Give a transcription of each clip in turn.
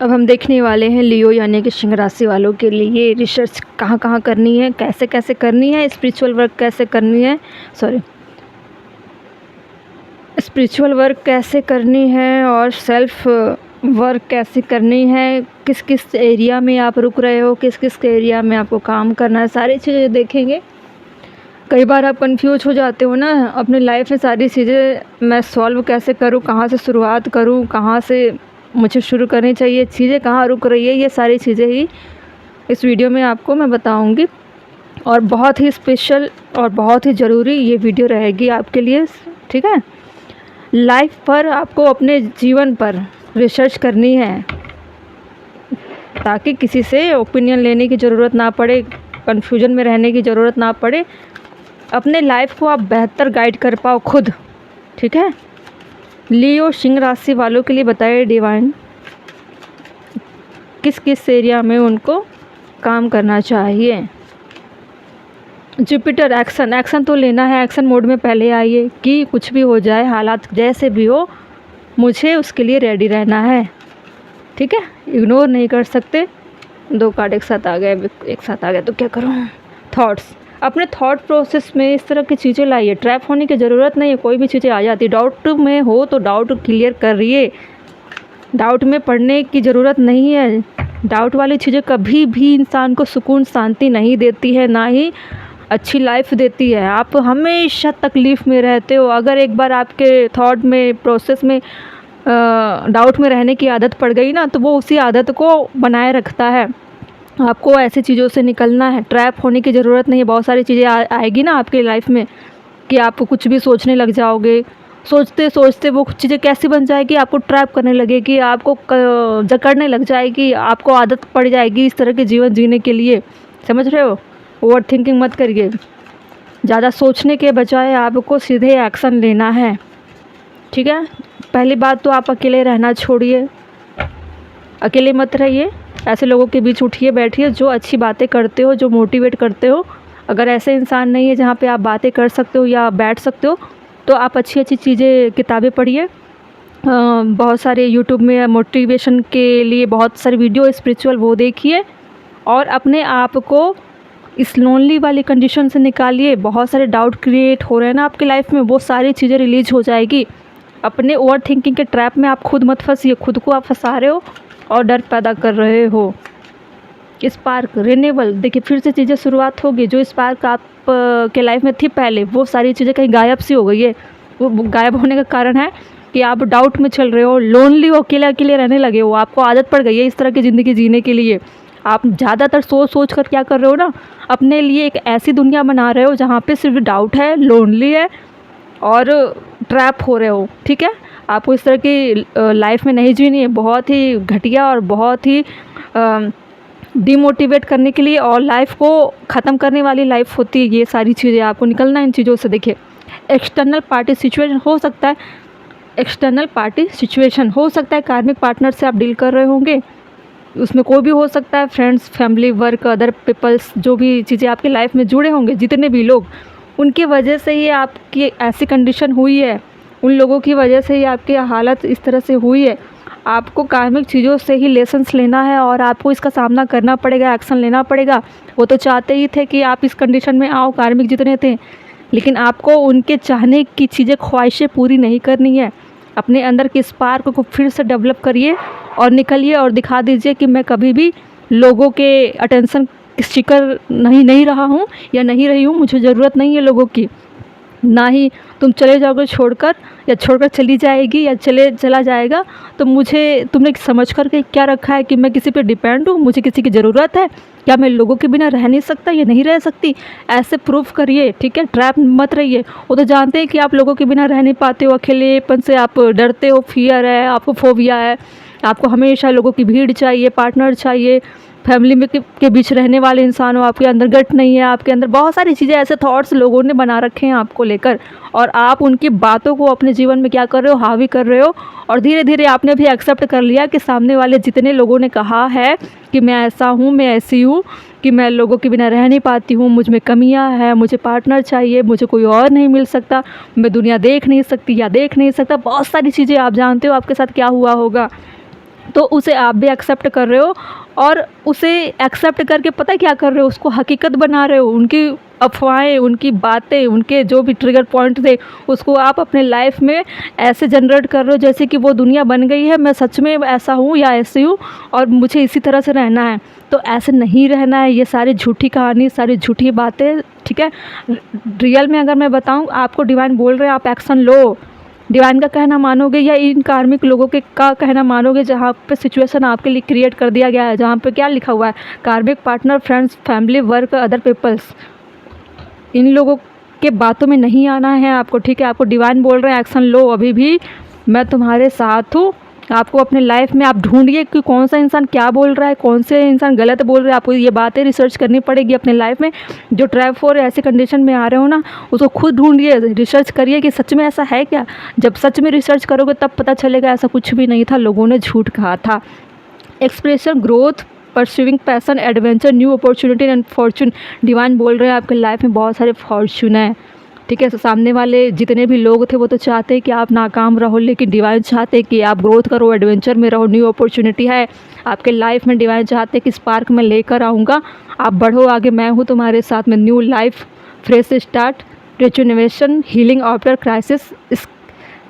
अब हम देखने वाले हैं लियो यानी कि सिंह राशि वालों के लिए रिसर्च कहाँ कहाँ करनी है, कैसे कैसे करनी है, स्पिरिचुअल वर्क कैसे करनी है, स्पिरिचुअल वर्क कैसे करनी है और सेल्फ वर्क कैसे करनी है, किस किस एरिया में आप रुक रहे हो, किस किस एरिया में आपको काम करना है, सारी चीज़ें देखेंगे। कई बार आप कंफ्यूज हो जाते हो ना अपनी लाइफ में, सारी चीज़ें मैं सॉल्व कैसे करूँ, कहाँ से शुरुआत करूँ, कहाँ से मुझे शुरू करनी चाहिए, चीज़ें कहाँ रुक रही है, ये सारी चीज़ें ही इस वीडियो में आपको मैं बताऊंगी। और बहुत ही स्पेशल और बहुत ही ज़रूरी ये वीडियो रहेगी आपके लिए, ठीक है। लाइफ पर आपको अपने जीवन पर रिसर्च करनी है ताकि किसी से ओपिनियन लेने की ज़रूरत ना पड़े, कन्फ्यूजन में रहने की ज़रूरत ना पड़े, अपने लाइफ को आप बेहतर गाइड कर पाओ खुद, ठीक है। लियो सिंह राशि वालों के लिए बताइए डिवाइन किस किस एरिया में उनको काम करना चाहिए। जुपिटर एक्शन तो लेना है, एक्शन मोड में पहले आइए कि कुछ भी हो जाए, हालात जैसे भी हो, मुझे उसके लिए रेडी रहना है, ठीक है। इग्नोर नहीं कर सकते। 2 कार्ड एक साथ आ गए तो क्या करूँ। थॉट्स, अपने थॉट प्रोसेस में इस तरह की चीज़ें लाइए, ट्रैप होने की ज़रूरत नहीं है, कोई भी चीज़ें आ जाती। डाउट में हो तो डाउट क्लियर करिए, डाउट में पढ़ने की ज़रूरत नहीं है। डाउट वाली चीज़ें कभी भी इंसान को सुकून शांति नहीं देती है, ना ही अच्छी लाइफ देती है। आप हमेशा तकलीफ़ में रहते हो। अगर एक बार आपके थॉट में प्रोसेस में डाउट में रहने की आदत पड़ गई ना, तो वो उसी आदत को बनाए रखता है। आपको ऐसी चीज़ों से निकलना है, ट्रैप होने की ज़रूरत नहीं है। बहुत सारी चीज़ें आएगी ना आपकी लाइफ में कि आप कुछ भी सोचने लग जाओगे, सोचते सोचते वो चीज़ें कैसी बन जाएगी, आपको ट्रैप करने लगेगी, आपको जकड़ने लग जाएगी, आपको आदत पड़ जाएगी इस तरह के जीवन जीने के लिए, समझ रहे हो। ओवर थिंकिंग मत करिए, ज़्यादा सोचने के बजाय आपको सीधे एक्शन लेना है, ठीक है। पहली बात तो आप अकेले रहना छोड़िए, अकेले मत रहिए, ऐसे लोगों के बीच उठिए बैठिए जो अच्छी बातें करते हो, जो मोटिवेट करते हो। अगर ऐसे इंसान नहीं है जहाँ पे आप बातें कर सकते हो या बैठ सकते हो, तो आप अच्छी अच्छी चीज़ें किताबें पढ़िए। बहुत सारे यूट्यूब में मोटिवेशन के लिए बहुत सारी वीडियो स्पिरिचुअल वो देखिए, और अपने आप को इस लोनली वाली कंडीशन से निकालिए। बहुत सारे डाउट क्रिएट हो रहे हैं ना आपकी लाइफ में, वो सारी चीज़ें रिलीज हो जाएगी। अपने ओवर थिंकिंग के ट्रैप में आप खुद मत फंसिए, खुद को आप फंसा रहे हो और डर पैदा कर रहे हो। स्पार्क रिन्यूअल, देखिए फिर से चीज़ें शुरुआत होगी। जो स्पार्क आप के लाइफ में थी पहले, वो सारी चीज़ें कहीं गायब सी हो गई है। वो गायब होने का कारण है कि आप डाउट में चल रहे हो, लोनली हो, अकेले अकेले रहने लगे हो, आपको आदत पड़ गई है इस तरह की ज़िंदगी जीने के लिए। आप ज़्यादातर सोच कर क्या कर रहे हो ना, अपने लिए एक ऐसी दुनिया बना रहे हो जहाँ पे सिर्फ डाउट है, लोनली है और ट्रैप हो रहे हो, ठीक है। आपको इस तरह की लाइफ में नहीं जीनी है। बहुत ही घटिया और बहुत ही डिमोटिवेट करने के लिए और लाइफ को ख़त्म करने वाली लाइफ होती है ये सारी चीज़ें। आपको निकलना है इन चीज़ों से। देखिए एक्सटर्नल पार्टी सिचुएशन हो सकता है, कार्मिक पार्टनर से आप डील कर रहे होंगे, उसमें कोई भी हो सकता है, friends, family, work, other peoples, जो भी चीज़ें आपकी लाइफ में जुड़े होंगे, जितने भी लोग, उनकी वजह से ही आपकी ऐसी कंडीशन हुई है, उन लोगों की वजह से ही आपकी हालत इस तरह से हुई है। आपको कार्मिक चीज़ों से ही लेसन्स लेना है और आपको इसका सामना करना पड़ेगा, एक्शन लेना पड़ेगा। वो तो चाहते ही थे कि आप इस कंडीशन में आओ, कार्मिक जितने थे, लेकिन आपको उनके चाहने की चीज़ें, ख्वाहिशें पूरी नहीं करनी है। अपने अंदर के स्पार्क को फिर से डेवलप करिए और निकलिए और दिखा दीजिए कि मैं कभी भी लोगों के अटेंशन शिकार नहीं रहा हूँ या नहीं रही हूँ। मुझे ज़रूरत नहीं है लोगों की, ना ही तुम चले जाओगे छोड़कर, या छोड़कर चली जाएगी या चला जाएगा तो मुझे तुमने समझ कर के क्या रखा है कि मैं किसी पे डिपेंड हूँ, मुझे किसी की ज़रूरत है क्या, मैं लोगों के बिना रह नहीं सकता या नहीं रह सकती। ऐसे प्रूफ करिए, ठीक है। ट्रैप मत रहिए। वो तो जानते हैं कि आप लोगों के बिना रह नहीं पाते हो, अकेलेपन से आप डरते हो, फियर है, आपको फोबिया है, आपको हमेशा लोगों की भीड़ चाहिए, पार्टनर चाहिए, फैमिली में के बीच रहने वाले इंसान हो, आपके अंदर गट नहीं है, आपके अंदर बहुत सारी चीज़ें, ऐसे थॉट्स लोगों ने बना रखे हैं आपको लेकर, और आप उनकी बातों को अपने जीवन में क्या कर रहे हो, हावी कर रहे हो। और धीरे धीरे आपने भी एक्सेप्ट कर लिया कि सामने वाले जितने लोगों ने कहा है कि मैं ऐसा हूँ, मैं ऐसी हूँ, कि मैं लोगों के बिना रह नहीं पाती हूँ, मुझ में कमियाँ हैं, मुझे पार्टनर चाहिए, मुझे कोई और नहीं मिल सकता, मैं दुनिया देख नहीं सकती या देख नहीं सकता, बहुत सारी चीज़ें आप जानते हो आपके साथ क्या हुआ होगा। तो उसे आप भी एक्सेप्ट कर रहे हो, और उसे एक्सेप्ट करके पता है क्या कर रहे हो, उसको हकीकत बना रहे हो। उनकी अफवाहें, उनकी बातें, उनके जो भी ट्रिगर पॉइंट थे, उसको आप अपने लाइफ में ऐसे जनरेट कर रहे हो जैसे कि वो दुनिया बन गई है, मैं सच में ऐसा हूँ या ऐसी हूँ और मुझे इसी तरह से रहना है। तो ऐसे नहीं रहना है, ये सारी झूठी कहानी, सारी झूठी बातें, ठीक है। रियल में अगर मैं बताऊँ आपको, डिवाइन बोल रहे हैं आप एक्शन लो। डिवाइन का कहना मानोगे या इन कार्मिक लोगों के का कहना मानोगे, जहाँ पे सिचुएशन आपके लिए क्रिएट कर दिया गया है, जहाँ पे क्या लिखा हुआ है, karmic partner, friends, family, work, other peoples, इन लोगों के बातों में नहीं आना है आपको, ठीक है। आपको डिवाइन बोल रहे हैं एक्शन लो, अभी भी मैं तुम्हारे साथ हूँ। आपको अपने लाइफ में आप ढूंढिए कि कौन सा इंसान क्या बोल रहा है, कौन से इंसान गलत बोल रहे हैं। आपको ये बातें रिसर्च करनी पड़ेगी अपने लाइफ में। जो ट्रैप फॉर ऐसे कंडीशन में आ रहे हो ना, उसको खुद ढूंढिए, रिसर्च करिए कि सच में ऐसा है क्या। जब सच में रिसर्च करोगे तब पता चलेगा ऐसा कुछ भी नहीं था, लोगों ने झूठ कहा था। Expression, growth, pursuing passion, adventure, new opportunity and Fortune. Divine बोल रहे हैं आपके लाइफ में बहुत सारे फॉर्चून है, ठीक है। सामने वाले जितने भी लोग थे वो तो चाहते हैं कि आप नाकाम रहो, लेकिन डिवाइन चाहते हैं कि आप ग्रोथ करो, एडवेंचर में रहो, न्यू अपॉर्चुनिटी है आपके लाइफ में। डिवाइन चाहते हैं कि स्पार्क में लेकर आऊँगा, आप बढ़ो आगे, मैं हूँ तुम्हारे साथ में। New life, fresh start, rejuvenation, healing after crisis,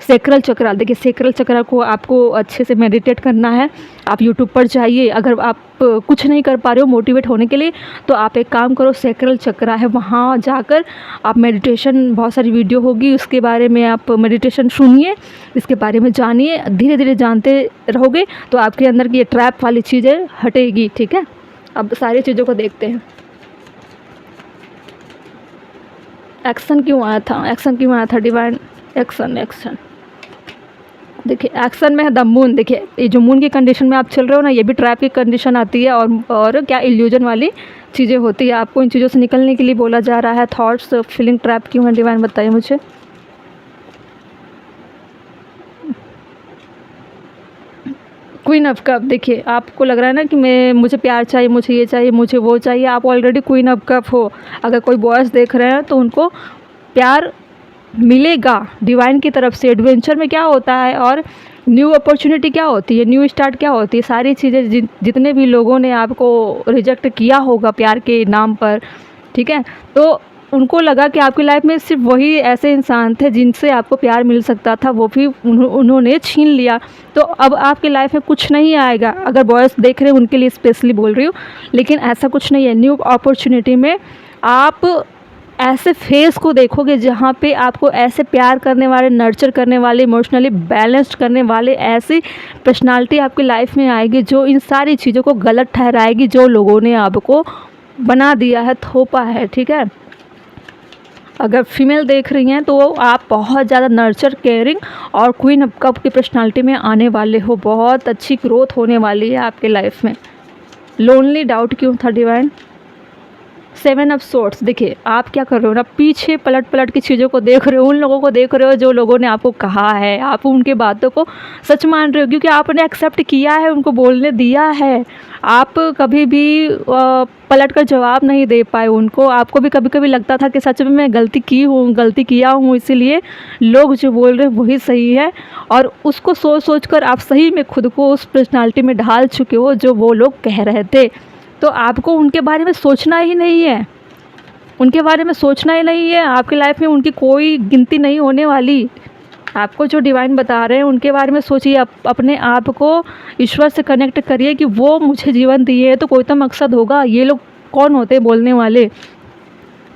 sacral chakra. देखिए सेक्रल चक्र को आपको अच्छे से मेडिटेट करना है। आप यूट्यूब पर जाइए, अगर आप कुछ नहीं कर पा रहे हो मोटिवेट होने के लिए, तो आप एक काम करो, सेक्रल चक्र है, वहाँ जाकर आप मेडिटेशन, बहुत सारी वीडियो होगी उसके बारे में, आप मेडिटेशन सुनिए, इसके बारे में जानिए। धीरे धीरे जानते रहोगे तो आपके अंदर की ये ट्रैप वाली चीज़ें हटेगी, ठीक है। अब सारी चीज़ों को देखते हैं। एक्शन क्यों आया था, एक्शन क्यों आया था डिवाइन, एक्शन, एक्शन। देखिए एक्शन में है द मून। देखिए ये जो मून की कंडीशन में आप चल रहे हो ना, ये भी ट्रैप की कंडीशन आती है, और क्या इल्यूजन वाली चीज़ें होती है। आपको इन चीज़ों से निकलने के लिए बोला जा रहा है। थॉट्स, फीलिंग ट्रैप क्यों है डिवाइन, बताइए मुझे। Queen of cup. देखिए आपको लग रहा है ना कि मुझे प्यार चाहिए, मुझे ये चाहिए, मुझे वो चाहिए। आप ऑलरेडी क्वीन ऑफ कप हो। अगर कोई बॉयज़ देख रहे हैं तो उनको प्यार मिलेगा डिवाइन की तरफ से। एडवेंचर में क्या होता है, और न्यू अपॉर्चुनिटी क्या होती है, न्यू स्टार्ट क्या होती है, सारी चीज़ें जितने भी लोगों ने आपको रिजेक्ट किया होगा प्यार के नाम पर, ठीक है, तो उनको लगा कि आपकी लाइफ में सिर्फ वही ऐसे इंसान थे जिनसे आपको प्यार मिल सकता था, वो भी उन्होंने छीन लिया। तो अब आपकी लाइफ में कुछ नहीं आएगा। अगर बॉयज़ देख रहे हैं उनके लिए स्पेशली बोल रही हूँ, लेकिन ऐसा कुछ नहीं है। न्यू अपॉर्चुनिटी में आप ऐसे फेस को देखोगे जहाँ पे आपको ऐसे प्यार करने वाले, नर्चर करने वाले, इमोशनली बैलेंस्ड करने वाले ऐसी पर्सनालिटी आपकी लाइफ में आएगी जो इन सारी चीज़ों को गलत ठहराएगी, जो लोगों ने आपको बना दिया है, थोपा है, ठीक है। अगर फीमेल देख रही हैं तो आप बहुत ज़्यादा नर्चर, केयरिंग और क्वीन ऑफ कप की पर्सनालिटी में आने वाले हो। बहुत अच्छी ग्रोथ होने वाली है आपके लाइफ में। लोनली, डाउट क्यों था डिवाइन। 7 of sorts. देखिए आप क्या कर रहे हो ना, पीछे पलट पलट की चीज़ों को देख रहे हो, उन लोगों को देख रहे हो जो लोगों ने आपको कहा है, आप उनके बातों को सच मान रहे हो क्योंकि आपने एक्सेप्ट किया है, उनको बोलने दिया है। आप कभी भी पलट कर जवाब नहीं दे पाए उनको। आपको भी कभी कभी लगता था कि सच में मैं गलती किया हूँ, इसीलिए लोग जो बोल रहे हैं वही सही है, और उसको सोच सोच कर आप सही में खुद को उस पर्सनालिटी में ढाल चुके हो जो वो लोग कह रहे थे। तो आपको उनके बारे में सोचना ही नहीं है, उनके बारे में सोचना ही नहीं है। आपकी लाइफ में उनकी कोई गिनती नहीं होने वाली। आपको जो डिवाइन बता रहे हैं उनके बारे में सोचिए, अपने आप को ईश्वर से कनेक्ट करिए कि वो मुझे जीवन दिए है तो कोई तो मकसद होगा। ये लोग कौन होते हैं बोलने वाले,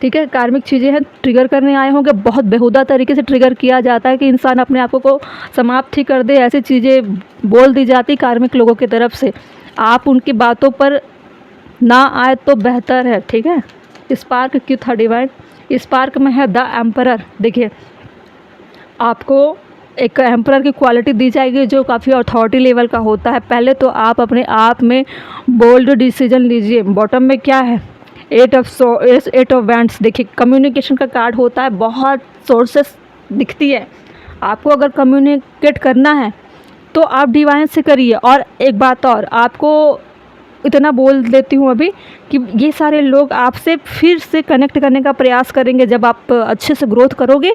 ठीक है। कार्मिक चीज़ें हैं, ट्रिगर करने आए होंगे। बहुत बेहुदा तरीके से ट्रिगर किया जाता है कि इंसान अपने आप को समाप्त ही कर दे, ऐसी चीज़ें बोल दी जाती कार्मिक लोगों की तरफ से। आप उनकी बातों पर ना आए तो बेहतर है, ठीक है। स्पार्क क्यों था डिवाइन, स्पार्क में है द एम्परर। देखिए आपको एक एम्परर की क्वालिटी दी जाएगी जो काफ़ी अथॉरिटी लेवल का होता है। पहले तो आप अपने आप में बोल्ड डिसीजन लीजिए। बॉटम में क्या है, 8 ऑफ वैंड्स। देखिए कम्युनिकेशन का कार्ड होता है, बहुत सोर्सेस दिखती है। आपको अगर कम्युनिकेट करना है तो आप डिवाइन से करिए। और एक बात और, आपको इतना बोल देती हूँ अभी कि ये सारे लोग आपसे फिर से कनेक्ट करने का प्रयास करेंगे। जब आप अच्छे से ग्रोथ करोगे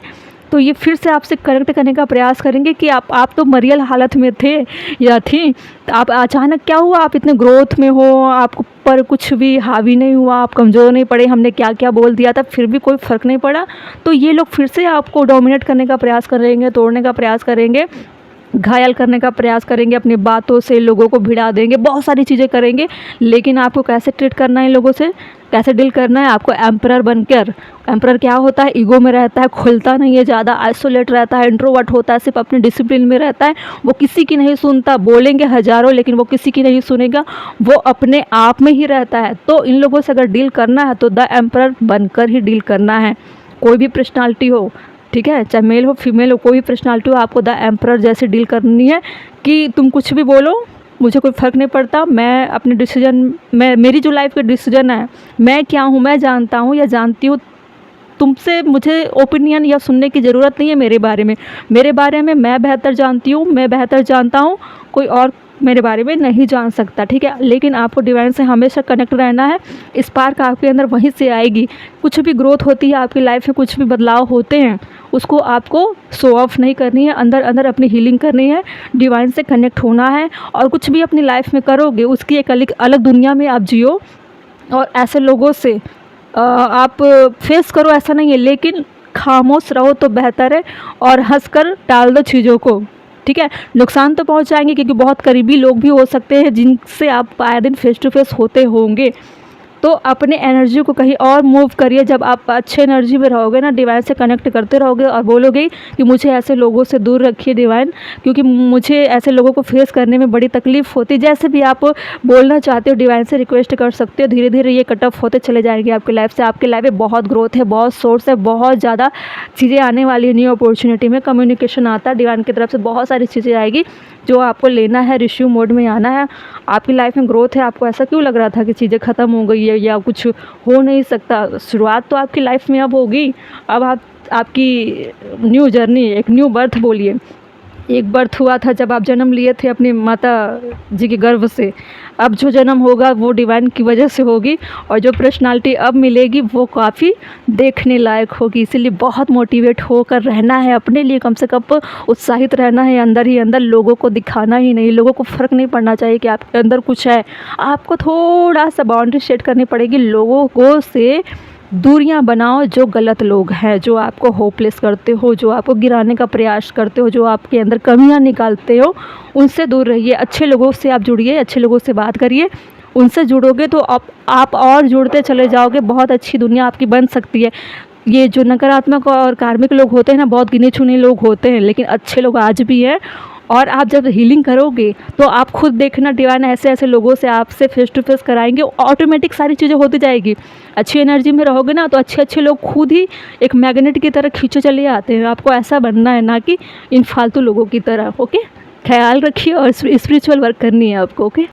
तो ये फिर से आपसे कनेक्ट करने का प्रयास करेंगे कि आप तो मरियल हालत में थे या थी, तो आप अचानक क्या हुआ, आप इतने ग्रोथ में हो, आपको पर कुछ भी हावी नहीं हुआ, आप कमज़ोर नहीं पड़े, हमने क्या क्या बोल दिया था फिर भी कोई फ़र्क नहीं पड़ा। तो ये लोग फिर से आपको डोमिनेट करने का प्रयास करेंगे, तोड़ने का प्रयास करेंगे, घायल करने का प्रयास करेंगे, अपनी बातों से लोगों को भिड़ा देंगे, बहुत सारी चीज़ें करेंगे। लेकिन आपको कैसे ट्रीट करना है, लोगों से कैसे डील करना है, आपको एम्परर बनकर, एम्परर क्या होता है, ईगो में रहता है, खुलता नहीं है ज़्यादा, आइसोलेट रहता है, इंट्रोवर्ट होता है, सिर्फ अपने डिसिप्लिन में रहता है, वो किसी की नहीं सुनता, बोलेंगे हज़ारों लेकिन वो किसी की नहीं सुनेगा, वो अपने आप में ही रहता है। तो इन लोगों से अगर डील करना है तो द एम्परर बनकर ही डील करना है। कोई भी पर्सनालिटी हो, ठीक है, चाहे मेल हो फीमेल हो, कोई भी पर्सनालिटी हो, आपको द एम्परर जैसे डील करनी है कि तुम कुछ भी बोलो, मुझे कोई फ़र्क नहीं पड़ता, मैं अपने डिसीजन, मैं मेरी जो लाइफ का डिसीजन है, मैं क्या हूँ, मैं जानता हूँ या जानती हूँ, तुमसे मुझे ओपिनियन या सुनने की ज़रूरत नहीं है मेरे बारे में मैं बेहतर जानती हूँ, मैं बेहतर जानता हूँ, कोई और मेरे बारे में नहीं जान सकता, ठीक है। लेकिन आपको डिवाइन से हमेशा कनेक्ट रहना है, स्पार्क आपके अंदर वहीं से आएगी। कुछ भी ग्रोथ होती है आपकी लाइफ में, कुछ भी बदलाव होते हैं, उसको आपको शो ऑफ नहीं करनी है, अंदर अंदर अपनी हीलिंग करनी है, डिवाइन से कनेक्ट होना है। और कुछ भी अपनी लाइफ में करोगे उसकी एक अलग दुनिया में आप जियो, और ऐसे लोगों से आप फेस करो, ऐसा नहीं है, लेकिन खामोश रहो तो बेहतर है, और हंसकर टाल दो चीज़ों को, ठीक है। नुकसान तो पहुंचाएंगे क्योंकि बहुत करीबी लोग भी हो सकते हैं जिनसे आप आए दिन फेस टू फेस होते होंगे। तो अपने एनर्जी को कहीं और मूव करिए। जब आप अच्छे एनर्जी में रहोगे ना, डिवाइन से कनेक्ट करते रहोगे और बोलोगे कि मुझे ऐसे लोगों से दूर रखिए डिवाइन, क्योंकि मुझे ऐसे लोगों को फेस करने में बड़ी तकलीफ़ होती है। जैसे भी आप बोलना चाहते हो डिवाइन से रिक्वेस्ट कर सकते हो, धीरे धीरे ये कट ऑफ होते चले जाएंगे आपकी लाइफ से। आपकी लाइफ में बहुत ग्रोथ है, बहुत सोर्स है, बहुत ज़्यादा चीज़ें आने वाली है, न्यू अपॉर्चुनिटी में कम्युनिकेशन आता है डिवाइन की तरफ से, बहुत सारी चीज़ें आएगी जो आपको लेना है, रिसीव मोड में आना है। आपकी लाइफ में ग्रोथ है। आपको ऐसा क्यों लग रहा था कि चीज़ें ख़त्म हो गई है या कुछ हो नहीं सकता? शुरुआत तो आपकी लाइफ में अब होगी। अब आपकी न्यू जर्नी, एक न्यू बर्थ बोलिए, एक बर्थ हुआ था जब आप जन्म लिए थे अपनी माता जी के गर्भ से। अब जो जन्म होगा वो डिवाइन की वजह से होगी, और जो पर्सनालिटी अब मिलेगी वो काफ़ी देखने लायक होगी। इसीलिए बहुत मोटिवेट होकर रहना है, अपने लिए कम से कम उत्साहित रहना है, अंदर ही अंदर, लोगों को दिखाना ही नहीं। लोगों को फ़र्क नहीं पड़ना चाहिए कि आपके अंदर कुछ है। आपको थोड़ा सा बाउंड्री सेट करनी पड़ेगी, लोगों को से दूरियां बनाओ जो गलत लोग हैं, जो आपको होपलेस करते हो, जो आपको गिराने का प्रयास करते हो, जो आपके अंदर कमियां निकालते हो, उनसे दूर रहिए। अच्छे लोगों से आप जुड़िए, अच्छे लोगों से बात करिए। उनसे जुड़ोगे तो आप और जुड़ते चले जाओगे, बहुत अच्छी दुनिया आपकी बन सकती है। ये जो नकारात्मक और कार्मिक लोग होते हैं ना, बहुत गिने चुने लोग होते हैं, लेकिन अच्छे लोग आज भी हैं। और आप जब हीलिंग करोगे तो आप खुद देखना, डिवाइन ऐसे ऐसे लोगों से आपसे फेस टू फेस कराएंगे, ऑटोमेटिक सारी चीज़ें होती जाएगी। अच्छी एनर्जी में रहोगे ना तो अच्छे अच्छे लोग खुद ही एक मैग्नेट की तरह खींचे चले आते हैं। आपको ऐसा बनना है, ना कि इन फालतू लोगों की तरह। ओके, ख्याल रखिए और स्पिरिचुअल वर्क करनी है आपको। ओके।